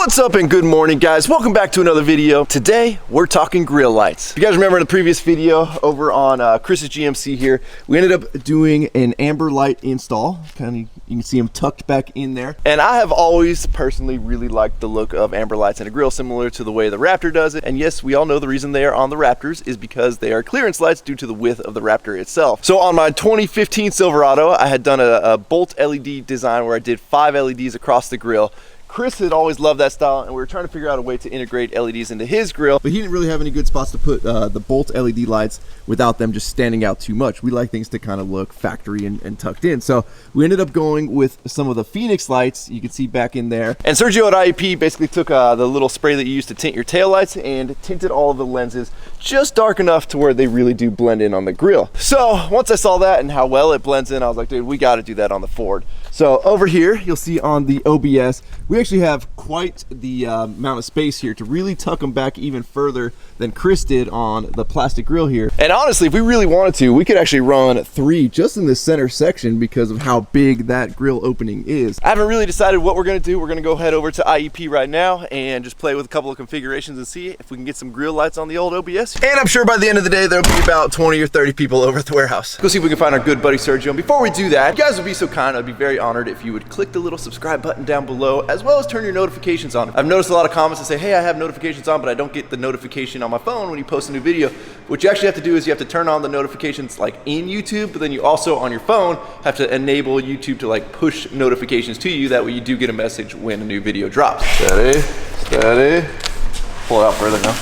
What's up and good morning, guys? Welcome back to another video. Today we're talking grill lights. If you guys remember in the previous video over on Chris's GMC here, we ended up doing an amber light install. Kind of, you can see them tucked back in there. And I have always personally really liked the look of amber lights in a grill, similar to the way the Raptor does it. And yes, we all know the reason they are on the Raptors is because they are clearance lights due to the width of the Raptor itself. So on my 2015 Silverado, I had done a bolt LED design where I did 5 LEDs across the grill. Chris had always loved that style, and we were trying to figure out a way to integrate LEDs into his grill, but he didn't really have any good spots to put the bolt LED lights without them just standing out too much. We like things to kind of look factory and tucked in, so we ended up going with some of the Phoenix lights you can see back in there. And Sergio at IEP basically took the little spray that you use to tint your tail lights and tinted all of the lenses just dark enough to where they really do blend in on the grill. So once I saw that and how well it blends in, I was like, dude, we got to do that on the Ford. So over here, you'll see on the OBS, we actually have quite the amount of space here to really tuck them back even further than Chris did on the plastic grill here. And honestly, if we really wanted to, we could actually run 3 just in the center section because of how big that grill opening is. I haven't really decided what we're gonna do. We're gonna go head over to IEP right now and just play with a couple of configurations and see if we can get some grill lights on the old OBS. And I'm sure by the end of the day, there'll be about 20 or 30 people over at the warehouse. Go see if we can find our good buddy Sergio. And before we do that, you guys would be so kind, I'd be very honored if you would click the little subscribe button down below, as well as turn your notifications on. I've noticed a lot of comments that say, hey, I have notifications on, but I don't get the notification on my phone when you post a new video. What you actually have to do is you have to turn on the notifications like in YouTube, but then you also on your phone have to enable YouTube to like push notifications to you. That way you do get a message when a new video drops. Steady, steady. Pull it out further now.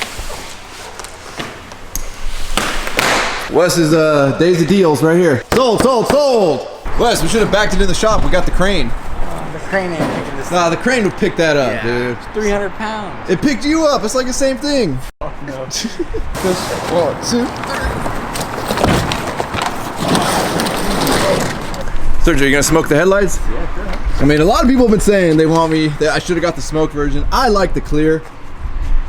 Wes's days of deals right here. Sold, sold, sold. Wes, we should have backed it in the shop. We got the crane. The crane ain't picking this up. Nah, the crane would pick that up, dude. It's 300 pounds. It picked you up. It's like the same thing. Oh, no. Just 1, 2, 3. Sergio, you gonna smoke the headlights? Yeah, sure. I mean, a lot of people have been saying they want me, that I should have got the smoke version. I like the clear.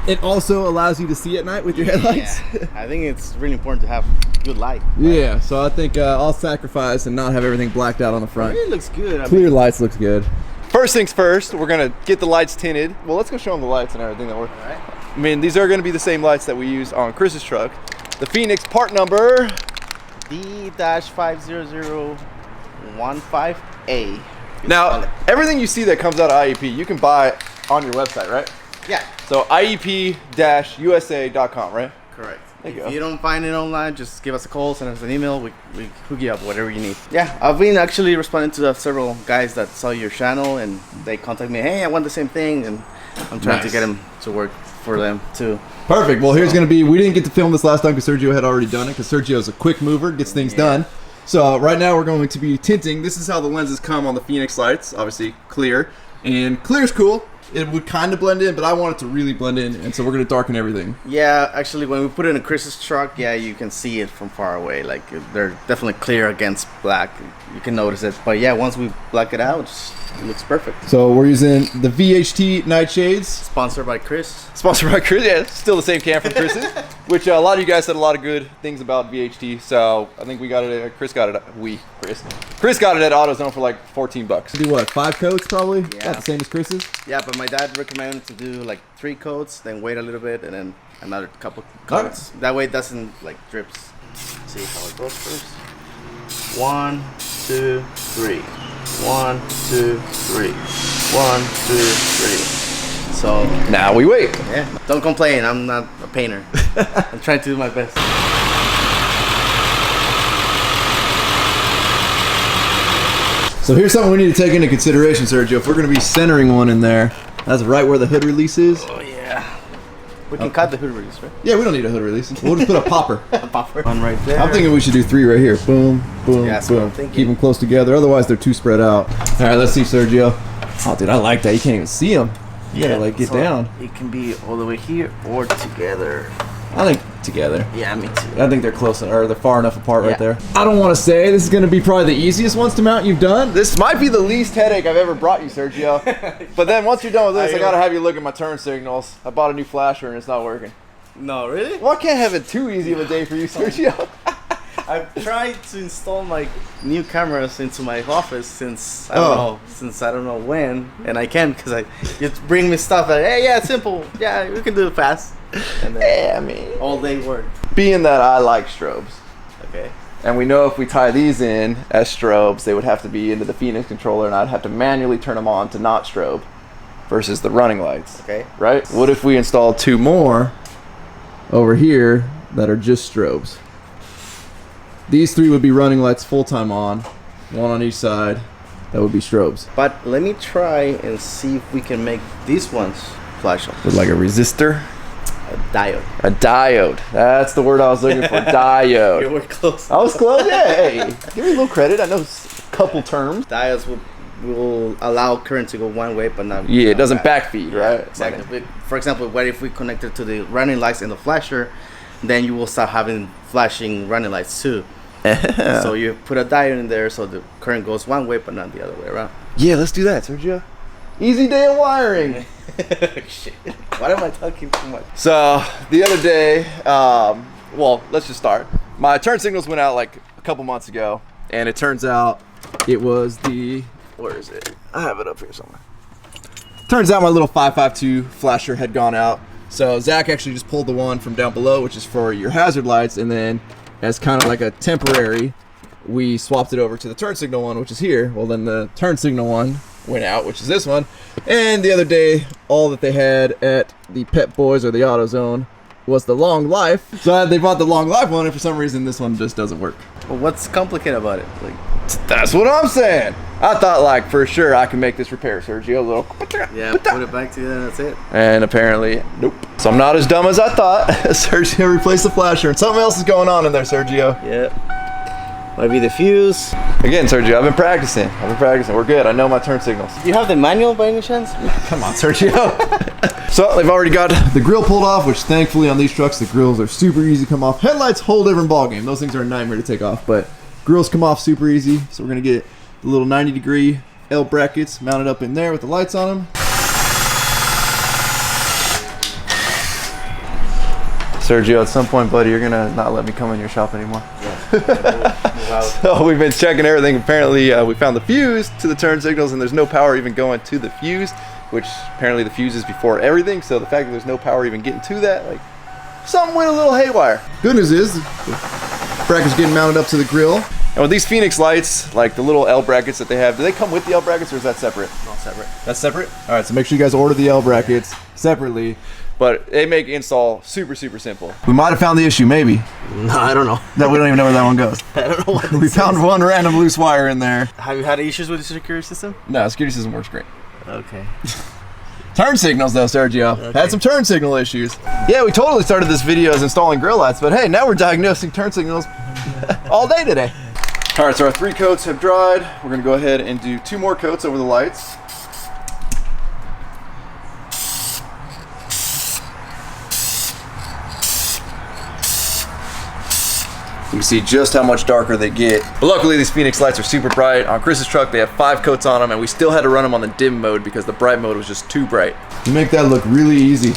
It also allows you to see at night with your headlights. Yeah. I think it's really important to have good light. Yeah, so I think I'll sacrifice and not have everything blacked out on the front. It looks good. Clear lights looks good. First things first, we're gonna get the lights tinted. Well, let's go show them the lights and everything that we're. All right. I mean, these are gonna be the same lights that we use on Chris's truck. The Phoenix part number D-50015A. Now, everything you see that comes out of IEP, you can buy on your website, right? Yeah. So IEP-USA.com, right? Correct. There you If go. you don't find it online, just give us a call, send us an email. We hook you up, whatever you need. Yeah, I've been actually responding to several guys that saw your channel and they contact me, hey, I want the same thing, and I'm trying to get them to work for them too. Perfect. Well, here's gonna be, we didn't get to film this last time because Sergio had already done it, because Sergio's a quick mover, gets things done. So right now we're going to be tinting. This is how the lenses come on the Phoenix lights, obviously clear. And clear's cool. It would kind of blend in, but I want it to really blend in, and so we're gonna darken everything. Yeah, actually, when we put it in a Chris's truck, yeah, you can see it from far away. Like, they're definitely clear against black. You can notice it. But yeah, once we black it out, it looks perfect. So we're using the VHT nightshades. Sponsored by Chris. Sponsored by Chris, yeah, still the same can from Chris's, which a lot of you guys said a lot of good things about VHT, so I think we got it, Chris got it, Chris got it at AutoZone for like 14 bucks. Do what, 5 coats probably? Yeah. Not the same as Chris's? Yeah, but my dad recommended to do like 3 coats, then wait a little bit, and then another couple coats. Right. That way it doesn't like drips. Let's see how it goes first. 1, 2, 3. 1, 2, 3. 1, 2, 3. So Now we wait. yeah, don't complain. I'm not a painter. I'm trying to do my best. So here's something we need to take into consideration, Sergio. If we're going to be centering one in there, that's right where the hood release is. Oh yeah. We can cut the hood release, right? Yeah, we don't need a hood release. We'll just put a popper. A buffer. One right there. I'm thinking we should do 3 right here. Boom, boom, Yeah, that's what boom. I'm thinking. Keep them close together. Otherwise, they're too spread out. All right, let's see, Sergio. Oh, dude, I like that. You can't even see them. You gotta like get so down. It can be all the way here or together. I think together. Yeah, me too. I think they're close, or they're far enough apart right Yeah. there. I don't want to say this is going to be probably the easiest ones to mount you've done. This might be the least headache I've ever brought you, Sergio. But then once you're done with this, I got to have you look at my turn signals. I bought a new flasher and it's not working. No, really? Well, I can't have it too easy of a day for you, Sergio. I've tried to install my new cameras into my office since I don't know when, and I can't because you bring me stuff that hey yeah it's simple, yeah we can do it fast, and then I mean, all day work. being that I like strobes, Okay. and we know if we tie these in as strobes, they would have to be into the Phoenix controller, and I'd have to manually turn them on to not strobe, versus the running lights. Okay. Right? What if we install 2 more over here that are just strobes? These 3 would be running lights full time on, 1 on each side. That would be strobes. But let me try and see if we can make these ones flash on. With like a resistor? A diode. A diode. That's the word I was looking for. Diode. You were close. I was close. Yeah, hey, give me a little credit. I know a couple terms. Diodes will allow current to go one way, but not. Yeah, it doesn't backfeed, right? Exactly. For example, what if we connect it to the running lights in the flasher, then you will start having flashing running lights too. So you put a diode in there so the current goes one way, but not the other way around. Yeah, let's do that, Sergio. Easy day of wiring. Shit. Why am I talking too much? So the other day, well, let's just start. My turn signals went out like a couple months ago, and it turns out it was the, where is it? I have it up here somewhere. Turns out my little 552 flasher had gone out. So Zach actually just pulled the one from down below, which is for your hazard lights, and then as kind of like a temporary, we swapped it over to the turn signal one, which is here. Well, then the turn signal one went out, which is this one. And the other day, all that they had at the Pet Boys or the AutoZone was the long life. So they bought the long life one, and for some reason this one just doesn't work. Well, what's complicated about it? Like, that's what I'm saying. I thought like for sure I can make this repair, Sergio. A little, yeah, put it back together and that's it. And apparently, nope. So I'm not as dumb as I thought. Sergio replaced the flasher, and something else is going on in there, Sergio. Yep. Might be the fuse. Again, Sergio, I've been practicing. We're good. I know my turn signals. Do you have the manual by any chance? Come on, Sergio. So they've already got the grill pulled off, which thankfully on these trucks, the grills are super easy to come off. Headlights, whole different ballgame. Those things are a nightmare to take off, but grills come off super easy. So we're gonna get the little 90-degree L brackets mounted up in there with the lights on them. Sergio, at some point, buddy, you're gonna not let me come in your shop anymore. Yeah. So we've been checking everything. Apparently, we found the fuse to the turn signals, and there's no power even going to the fuse, which apparently the fuse is before everything. So the fact that there's no power even getting to that, like, something went a little haywire. Good news is, the bracket's getting mounted up to the grill. And with these Phoenix lights, like the little L brackets that they have, do they come with the L brackets or is that separate? No, separate. That's separate? All right, so make sure you guys order the L brackets separately. But they make install super, super simple. We might have found the issue, maybe. No, I don't know. No, we don't even know where that one goes. I don't know what We found one random loose wire in there. Have you had issues with the security system? No, security system works great. Okay. Turn signals though, Sergio. Okay. Had some turn signal issues. Yeah, we totally started this video as installing grill lights, but hey, now we're diagnosing turn signals all day today. All right, so our 3 coats have dried. We're gonna go ahead and do 2 more coats over the lights. You can see just how much darker they get. But luckily these Phoenix lights are super bright. On Chris's truck they have 5 coats on them, and we still had to run them on the dim mode because the bright mode was just too bright. You make that look really easy.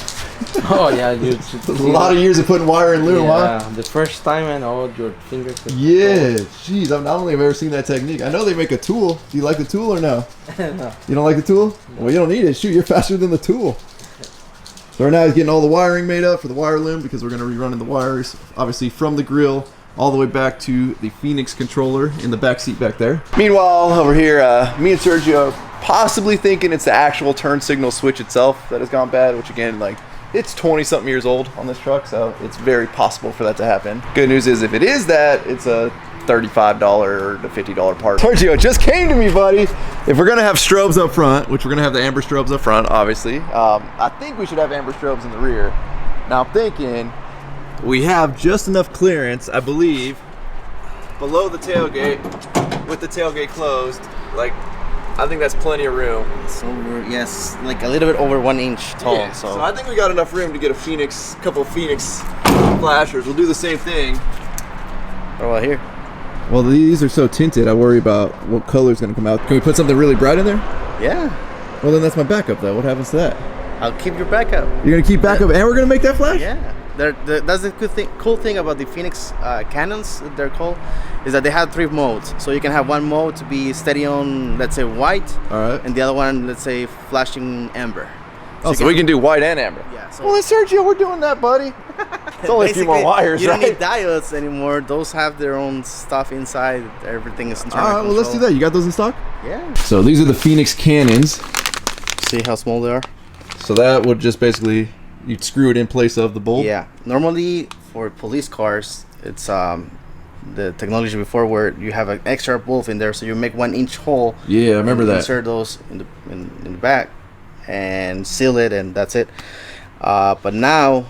Oh yeah, dude. A lot of years of putting wire in loom, huh? Yeah, the first time and all your fingers. Yeah, jeez, I don't think I've ever seen that technique. I know they make a tool. Do you like the tool or no? No. You don't like the tool? No. Well, you don't need it. Shoot, you're faster than the tool. So right now he's getting all the wiring made up for the wire loom because we're going to be running the wires, obviously, from the grill all the way back to the Phoenix controller in the back seat back there. Meanwhile, over here, me and Sergio are possibly thinking it's the actual turn signal switch itself that has gone bad, which again, like, it's 20-something years old on this truck, so it's very possible for that to happen. Good news is if it is that, it's a $35 to $50 part. Sergio, it just came to me, buddy. If we're gonna have strobes up front, which we're gonna have the amber strobes up front, obviously, I think we should have amber strobes in the rear. Now I'm thinking we have just enough clearance, I believe, below the tailgate, with the tailgate closed. Like, I think that's plenty of room. It's over, yes, like a little bit over 1 inch tall. Yeah, so I think we got enough room to get a couple of Phoenix flashers. We'll do the same thing. What about here? Well, these are so tinted, I worry about what color is going to come out. Can we put something really bright in there? Yeah. Well, then that's my backup, though. What happens to that? I'll keep your backup. You're going to keep backup, and we're going to make that flash? Yeah. That's the cool thing about the Phoenix cannons, they're called, is that they have 3 modes. So you can have one mode to be steady on, let's say, white, All right. and the other one, let's say, flashing amber. Oh, so we can do white and amber. Yeah. So Well, then, Sergio, we're doing that, buddy. It's only a few more basically, wires, you don't right? need diodes anymore. Those have their own stuff inside. Everything is internal. All right, well, let's do that. You got those in stock? Yeah. So these are the Phoenix cannons. See how small they are? So that would just basically, you'd screw it in place of the bulb? Yeah. Normally, for police cars, it's the technology before where you have an extra bulb in there, so you make 1-inch hole. Yeah, I remember that. Insert those in the back and seal it, and that's it. But now,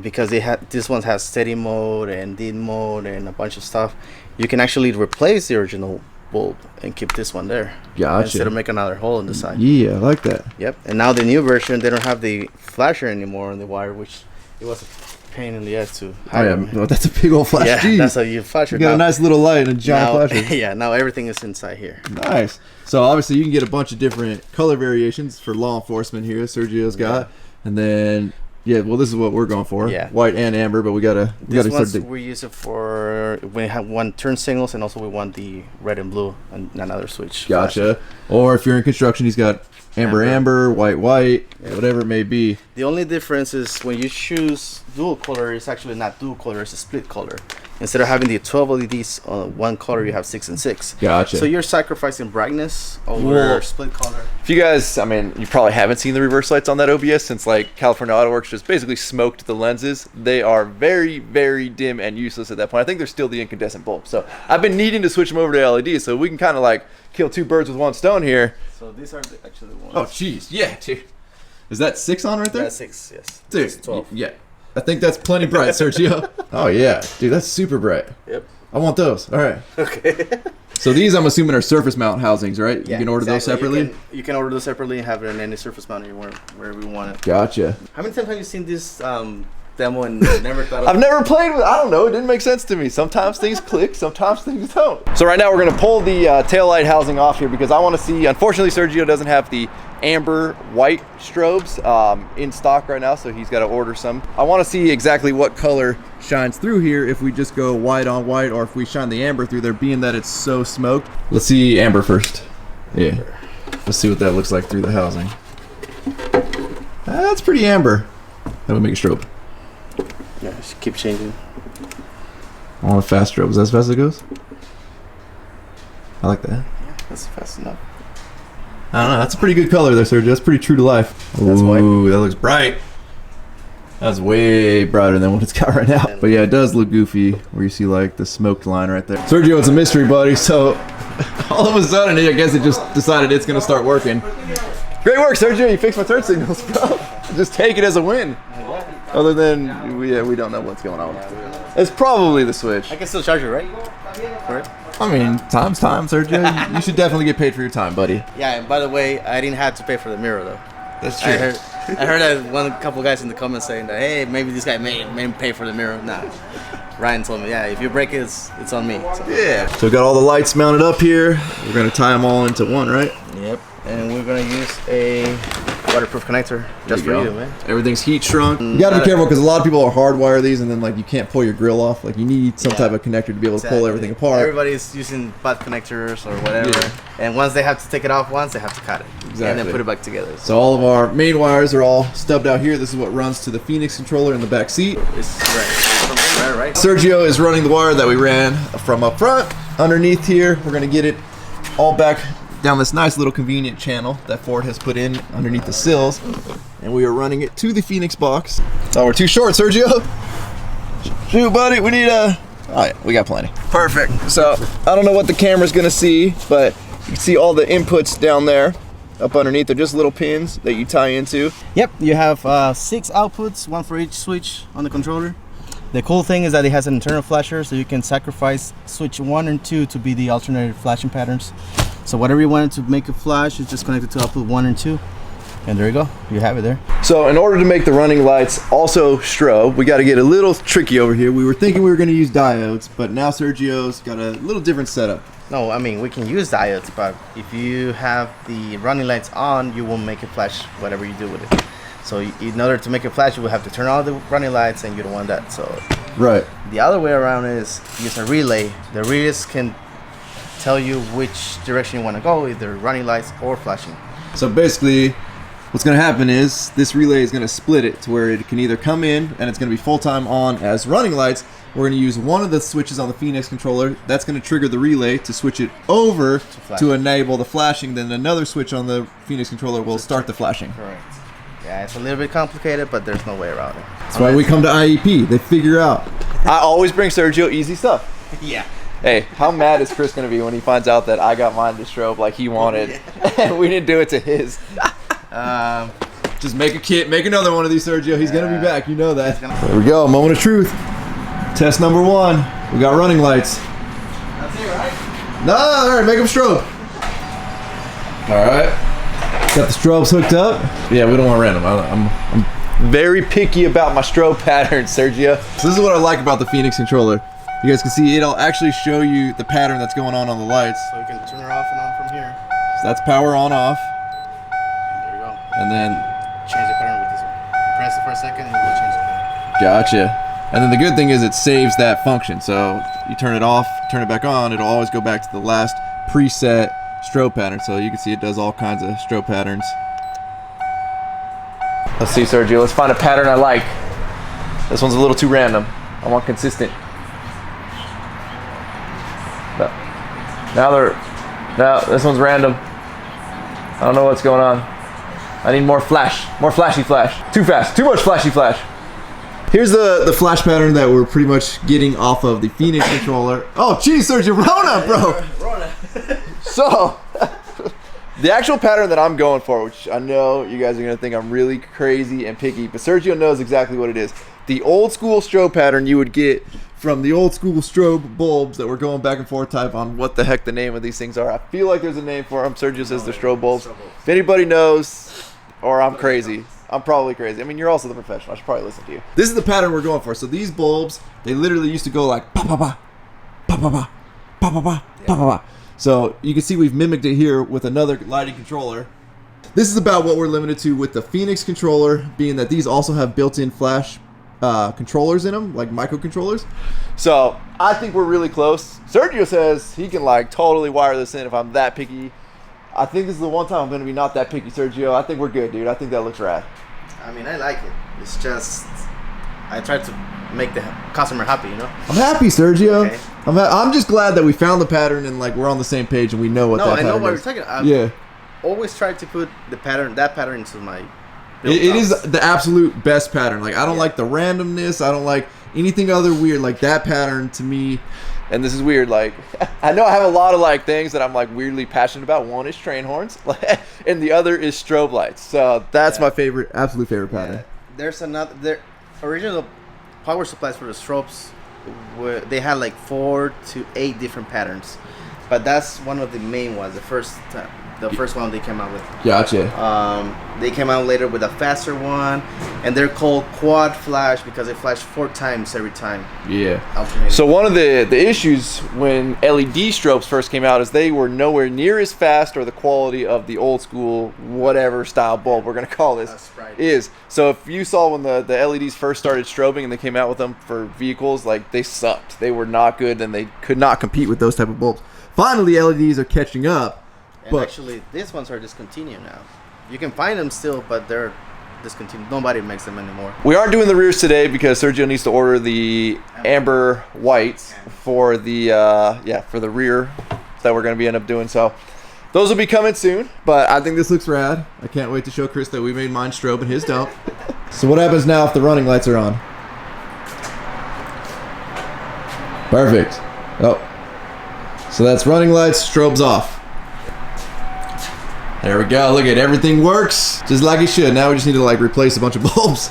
because this one has steady mode and DIN mode and a bunch of stuff, you can actually replace the original bulb and keep this one there. Gotcha. Instead of making another hole in the side. Yeah, I like that. Yep. And now the new version, they don't have the flasher anymore on the wire, which it was a pain in the ass to Oh, have. yeah. Well, that's a big old flash. Yeah, Jeez. that's how you flash You it. got Now- a nice little light and a giant now, flasher. yeah, now everything is inside here. Nice. So obviously you can get a bunch of different color variations for law enforcement here. Sergio's got, and then well, this is what we're going for. Yeah. White and amber, but we gotta This start. one's we use it for we have one turn signals, and also we want the red and blue and another switch. Gotcha. Or if you're in construction, he's got amber, white, whatever it may be. The only difference is when you choose dual color, it's actually not dual color, it's a split color. Instead of having the 12 LEDs on one color, you have 6 and 6. Gotcha. So you're sacrificing brightness over Well, split color. If you guys, I mean, you probably haven't seen the reverse lights on that OBS since like California Auto Works just basically smoked the lenses. They are very, very dim and useless at that point. I think they're still the incandescent bulb. So I've been needing to switch them over to LEDs so we can kind of like kill 2 birds with 1 stone here. So these are actually the ones. Oh, jeez. Yeah, dude. Is that 6 on right there? That's 6, yes. Dude, It's 12. yeah. I think that's plenty bright, Sergio. Oh, yeah. Dude, that's super bright. Yep. I want those. All right. Okay. So these, I'm assuming, are surface mount housings, right? Yeah, you can order those exactly. separately? You can order those separately and have it in any surface mount wherever you want it. Gotcha. How many times have you seen this demo and never thought of I've never played with, I don't know, it didn't make sense to me. Sometimes things click, sometimes things don't. So right now we're gonna pull the taillight housing off here because I wanna see, unfortunately Sergio doesn't have the amber white strobes in stock right now, so he's gotta order some. I wanna see exactly what color shines through here if we just go white on white or if we shine the amber through there, being that it's so smoked. Let's see amber first. Yeah, let's see what that looks like through the housing. That's pretty amber. That would make a strobe. Yeah, just keep changing. I want a fast strobe. Is that as fast as it goes? I like that. Yeah, that's fast enough. I don't know. That's a pretty good color there, Sergio. That's pretty true to life. That's white. Ooh, that looks bright. That's way brighter than what it's got right now. But yeah, it does look goofy where you see like the smoked line right there. Sergio, it's a mystery, buddy. So all of a sudden, I guess it just decided it's going to start working. Great work, Sergio. You fixed my turn signals, bro. Just take it as a win. Other than, we don't know what's going on. It's probably the switch. I can still charge it, right? Correct? I mean, time's time, Sergio. You should definitely get paid for your time, buddy. Yeah, and by the way, I didn't have to pay for the mirror though. That's I heard that couple guys in the comments saying that, hey, maybe this guy made him pay for the mirror. Nah. Ryan told me, yeah, if you break it, it's on me. So. Yeah. So we got all the lights mounted up here. We're gonna tie them all into one, right? Yep. And we're gonna use a waterproof connector just for you, man. Everything's heat shrunk. You gotta be careful because a lot of people are hardwire these and then like you can't pull your grill off. Like you need some type of connector to be able to pull everything apart. Everybody's using butt connectors or whatever. Yeah. And once they have to take it off once, they have to cut it. Exactly. And then put it back together. So all of our main wires are all stubbed out here. This is what runs to the Phoenix controller in the back seat. It's right. Sergio is running the wire that we ran from up front. Underneath here, we're gonna get it all back down this nice little convenient channel that Ford has put in underneath the sills, and we are running it to the Phoenix box. Oh, we're too short, Sergio. Shoot, buddy, we need a... Oh yeah, we got plenty. Perfect. So I don't know what the camera's gonna see, but you can see all the inputs down there up underneath. They're just little pins that you tie into. Yep, you have 6 outputs, one for each switch on the controller. The cool thing is that it has an internal flasher, so you can sacrifice switch 1 and 2 to be the alternative flashing patterns. So whatever you wanted to make a flash is just connected to output 1 and 2. And there you go, you have it there. So in order to make the running lights also strobe, we got to get a little tricky over here. We were thinking we were going to use diodes, but now Sergio's got a little different setup. No, I mean, we can use diodes, but if you have the running lights on, you won't make it flash whatever you do with it. So in order to make it flash, you will have to turn on the running lights, and you don't want that. So Right. the other way around is use a relay. The relays can tell you which direction you want to go, either running lights or flashing. So basically, what's going to happen is this relay is going to split it to where it can either come in and it's going to be full-time on as running lights. We're going to use one of the switches on the Phoenix controller. That's going to trigger the relay to switch it over to enable the flashing. Then another switch on the Phoenix controller will start the flashing. Correct. Yeah, it's a little bit complicated, but there's no way around it. That's why we come to IEP. They figure out. I always bring Sergio easy stuff. Yeah. Hey, how mad is Chris going to be when he finds out that I got mine to strobe like he wanted and we didn't do it to his? Just make a kit, make another one of these, Sergio. He's gonna be back, you know that. There we go, moment of truth. Test number 1. We got running lights. That's it, right? No, all right, make them strobe. All right, got the strobes hooked up. Yeah, we don't want random. I'm very picky about my strobe patterns, Sergio. So this is what I like about the Phoenix controller. You guys can see it'll actually show you the pattern that's going on the lights. So you can turn it off and on from here. So that's power on off. There you go. And then Change the pattern with this one. Press it for a second and it will change the pattern. gotcha. And then the good thing is it saves that function. So you turn it off, turn it back on, it'll always go back to the last preset strobe pattern. So you can see it does all kinds of strobe patterns. Let's see, Sergio. Let's find a pattern I like. This one's a little too random. I want consistent. Now this one's random. I don't know what's going on. I need more flash, more flashy flash. Too fast, too much flashy flash. Here's the flash pattern that we're pretty much getting off of the Phoenix controller. Oh, geez, Sergio, Rona, bro. Rona. So, the actual pattern that I'm going for, which I know you guys are gonna think I'm really crazy and picky, but Sergio knows exactly what it is. The old school strobe pattern you would get from the old school strobe bulbs that were going back and forth type on what the heck the name of these things are. I feel like there's a name for them. Sergio says they're strobe bulbs. If anybody knows, or I'm crazy, I'm probably crazy. I mean, you're also the professional. I should probably listen to you. This is the pattern we're going for. So these bulbs, they literally used to go like pa pa pa, pa pa pa, pa pa pa, pa pa pa. So you can see we've mimicked it here with another lighting controller. This is about what we're limited to with the Phoenix controller, being that these also have built-in flash controllers in them, like microcontrollers. So I think we're really close. Sergio says he can like totally wire this in if I'm that picky. I think this is the one time I'm going to be not that picky, Sergio. I think we're good, dude. I think that looks rad. I mean, I like it. It's just, I try to make the customer happy, you know? I'm happy, Sergio. Okay. I'm just glad that we found the pattern and like we're on the same page and we know what that pattern is. No, I know what you're talking about. Yeah. Always try to put that pattern into my It is the absolute best pattern. Like, I don't like the randomness. I don't like anything other weird. Like, that pattern to me, and this is weird, like, I know I have a lot of, like, things that I'm, like, weirdly passionate about. One is train horns, and the other is strobe lights. So, that's my favorite, absolute favorite pattern. There's another, original power supplies for the strobes, they had, like, 4 to 8 different patterns. But that's one of the main ones, the first one they came out with. Gotcha. They came out later with a faster one, and they're called quad flash because they flash 4 times every time. Yeah. Alternating. So one of the issues when LED strobes first came out is they were nowhere near as fast or the quality of the old school whatever style bulb we're gonna call this is. So if you saw when the LEDs first started strobing and they came out with them for vehicles, like they sucked. They were not good and they could not compete with those type of bulbs. Finally, LEDs are catching up. And actually, these ones are discontinued now. You can find them still, but they're discontinued. Nobody makes them anymore. We aren't doing the rears today because Sergio needs to order the amber whites for the for the rear that we're going to be end up doing. So those will be coming soon. But I think this looks rad. I can't wait to show Chris that we made mine strobe and his don't. So what happens now if the running lights are on? Perfect. Oh. So that's running lights, strobes off. There we go. Look at everything works just like it should. Now we just need to like replace a bunch of bulbs.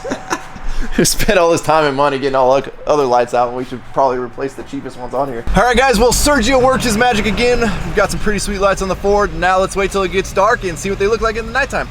We spent all this time and money getting all other lights out, and we should probably replace the cheapest ones on here. All right, guys. Well, Sergio worked his magic again. We've got some pretty sweet lights on the Ford. Now let's wait till it gets dark and see what they look like in the nighttime.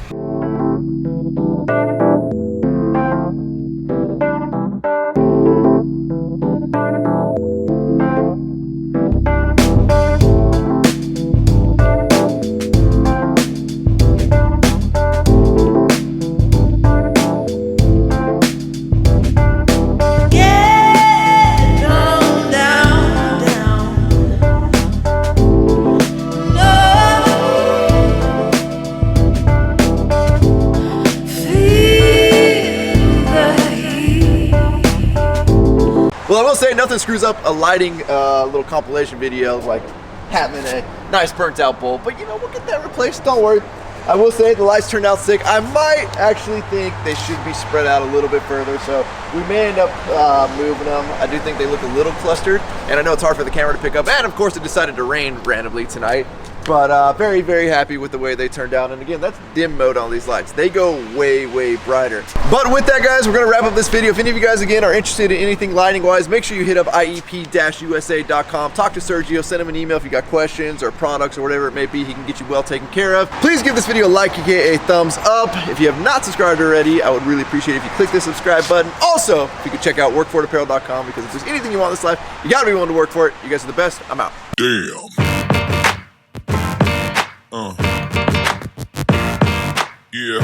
say nothing screws up a lighting little compilation video like having a nice burnt out bulb, but you know, we'll get that replaced, don't worry. I will say the lights turned out sick. I might actually think they should be spread out a little bit further, so we may end up moving them. I do think they look a little clustered, and I know it's hard for the camera to pick up, and of course it decided to rain randomly tonight. But very, very happy with the way they turned out. And again, that's dim mode on these lights. They go way, way brighter. But with that, guys, we're gonna wrap up this video. If any of you guys, again, are interested in anything lighting-wise, make sure you hit up iep-usa.com. Talk to Sergio, send him an email if you got questions or products or whatever it may be. He can get you well taken care of. Please give this video a like, aka a thumbs up. If you have not subscribed already, I would really appreciate it if you click the subscribe button. Also, if you could check out workforapparel.com, because if there's anything you want in this life, you gotta be willing to work for it. You guys are the best. I'm out. Damn. Yeah.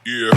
Yeah.